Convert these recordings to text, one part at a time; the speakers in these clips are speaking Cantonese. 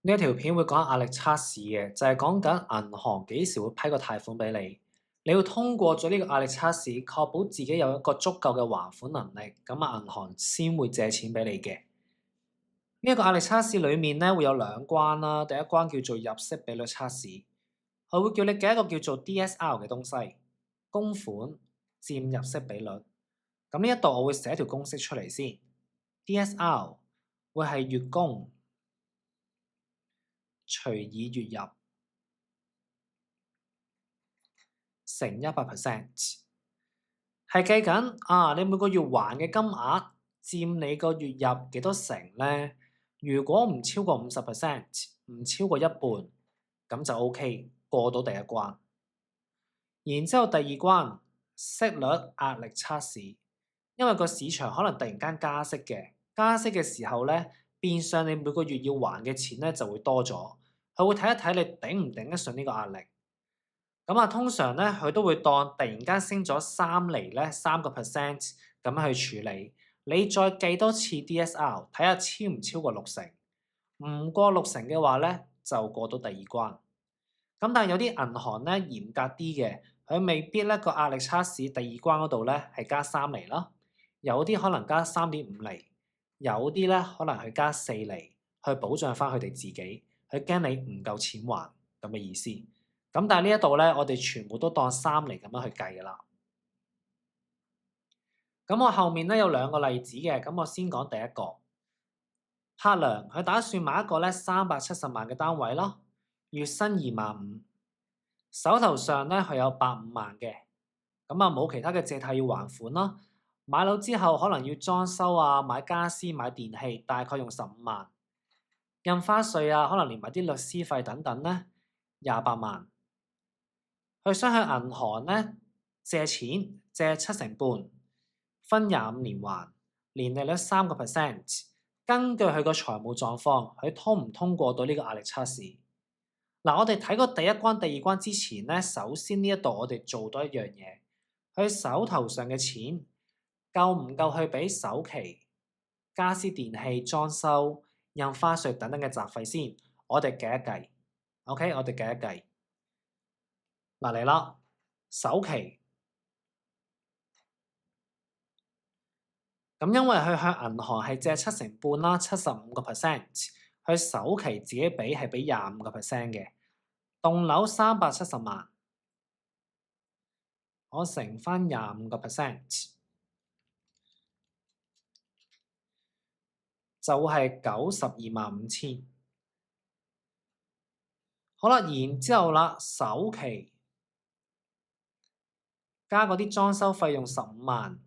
呢一條片會講壓力測試嘅，就係講緊銀行幾時會批個貸款俾你。你要通過咗呢個壓力測試，確保自己有一個足夠嘅還款能力，咁啊銀行先會借錢俾你嘅。呢一個壓力測試裡面咧會有兩關啦，第一關叫做入息比率測試，佢會叫你計一個叫做 DSR 嘅東西，供款佔入息比率。咁呢一度我會寫條公式出嚟先，DSR 會係月供除以月入乘100%，係計緊你每個月還嘅金額佔你個月入幾多成呢？如果唔超過50%，唔超過一半，咁就 OK，過到第一關。然之後第二關息率壓力測試，因為個市場可能突然間加息嘅，加息嘅時候呢，變相你每個月要還嘅錢呢就會多咗，佢會睇一睇你頂唔頂得順呢個壓力。咁通常咧，佢都會當突然間升咗3厘咧，3%咁樣去處理。你再計多次 DSR，睇下超唔超過60%。唔過60%嘅話咧，就過到第二關。咁但係有啲銀行咧嚴格啲嘅，佢未必咧個壓力測試第二關嗰度咧係加3厘啦，有啲可能加3.5厘，有啲咧可能係加4厘，去保障翻佢哋自己，佢驚你唔夠錢還咁嘅意思。咁但係呢一度咧，我哋全部都當3厘咁樣去計㗎啦。咁我後面咧有兩個例子嘅，咁我先講第一個。柏良佢打算買一個咧370萬嘅單位咯，月薪25000，手頭上咧佢有85萬嘅，咁冇其他嘅借貸要還款啦。買樓之後可能要裝修啊、買傢俬、買電器，大概用15萬。印花稅啊，可能連埋啲律師費等等咧，28萬。佢想向銀行咧借錢，借7成半，分25年還，年利率3%。根據佢個財務狀況，佢通唔通過到呢個壓力測試？嗱，我哋睇過第一關、第二關之前咧，首先呢一度我哋做多一樣嘢，佢手頭上嘅錢夠唔夠去俾首期、家私電器、裝修、印花稅等等嘅雜費先？我哋計一計，OK，我哋計一計。嗱嚟啦，首期咁，因為佢向銀行係借7成半啦，75%，佢首期自己俾係俾25%嘅，棟樓370萬，我乘翻25%，就係925000。好啦，然之後啦，首期加嗰啲裝修費用15萬。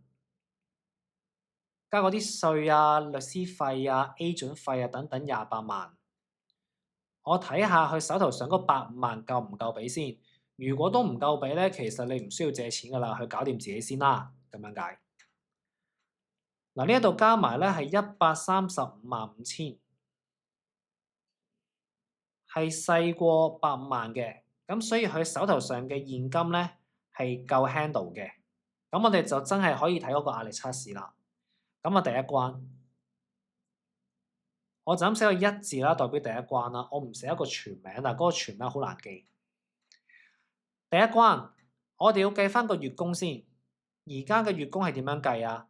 加嗰啲稅啊、律師費啊、agent 費啊等等28萬，我睇下佢手頭上嗰85萬夠唔夠俾先。如果都唔夠俾咧，其實你唔需要借錢噶啦，去搞掂自己先啦。咁樣解。嗱，呢一度加埋咧係1355000，係細過85萬嘅，咁所以佢手頭上嘅現金咧係夠 handle 嘅。咁我哋就真係可以睇嗰個壓力測試啦。咁第一關。我就咁寫個一字啦，代表第一關啦。我唔寫一個全名啦，嗰個全名好難記。第一關，我哋要計翻個月供先。而家嘅月供係點樣計啊？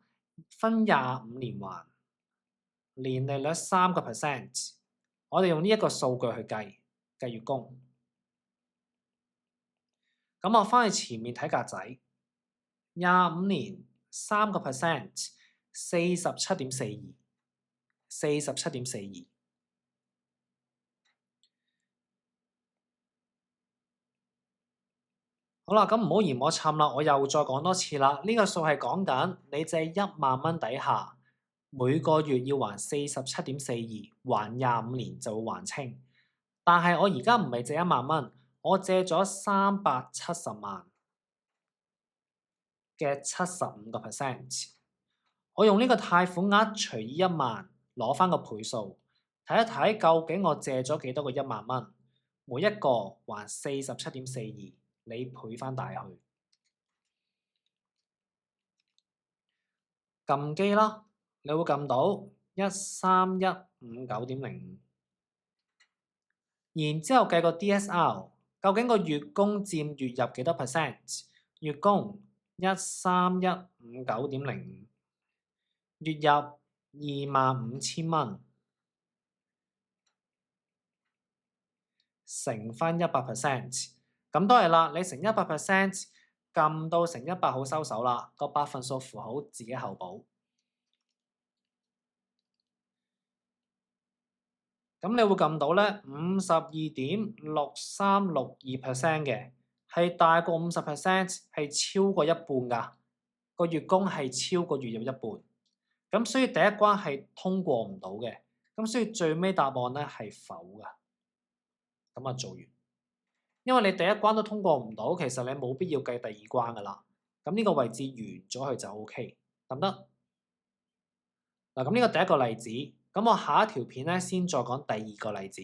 分25年還，年利率3%。我哋用呢一個數據去計月供。咁我翻去前面睇格仔，25年3%，47.42。47.42。好啦，咁唔好嫌我沉啦，我又再講多次啦。呢個數係講緊你借1萬蚊底下，每個月要還47.42，還25年就會還清。但係我而家唔係借1萬蚊，我借咗370萬嘅75%。我用呢個貸款額除以1萬，攞翻個倍數，睇一睇究竟我借咗幾多個1萬蚊，每一個還47.42，你倍翻大去。撳機啦，你會撳到13159.05。然之後計個 DSR，究竟個月供佔月入幾多 percent？ 月供13159.05，月入25000蚊，乘翻100%，咁都係啦。你乘100%，撳到乘100好收手啦，個百分數符號自己後補。咁你會撳到咧52.6362% 嘅，係大過50%，係超過一半㗎。個月供係超過月入一半，咁所以第一關係通過唔到嘅，咁所以最尾答案咧係否㗎。咁啊做完，因為你第一關都通過唔到，其實你冇必要計第二關㗎啦。咁呢個位置完咗佢就 OK，得唔得？嗱，咁呢個第一個例子。咁我下一條片咧，先再講第二個例子。